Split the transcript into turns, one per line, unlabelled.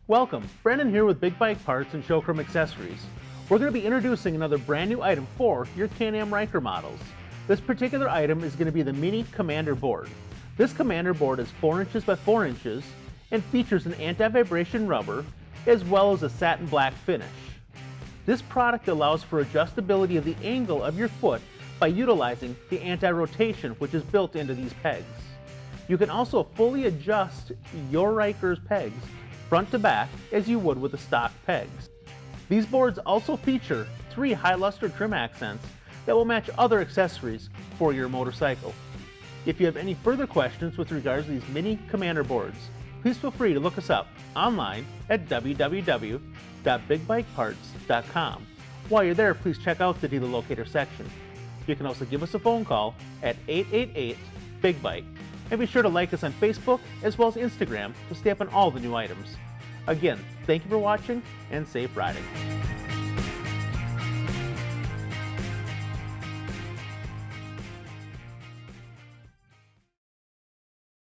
Welcome, Brandon here with Big Bike Parts and ShowChrome Accessories. We're going to be introducing another brand new item for your Can-Am Ryker models. This particular item is going to be the Mini Commander Board. This Commander Board is 4 inches by 4 inches and features an anti-vibration rubber as well as a satin black finish. This product allows for adjustability of the angle of your foot by utilizing the anti-rotation which is built into these pegs. You can also fully adjust your Ryker's pegs front to back as you would with the stock pegs. These boards also feature 3 high luster trim accents that will match other accessories for your motorcycle. If you have any further questions with regards to these Mini Commander boards, please feel free to look us up online at www.bigbikeparts.com. While you're there, please check out the dealer locator section. You can also give us a phone call at 888-BIG-BIKE. And be sure to like us on Facebook as well as Instagram to stay up on all the new items. Again, thank you for watching and safe riding.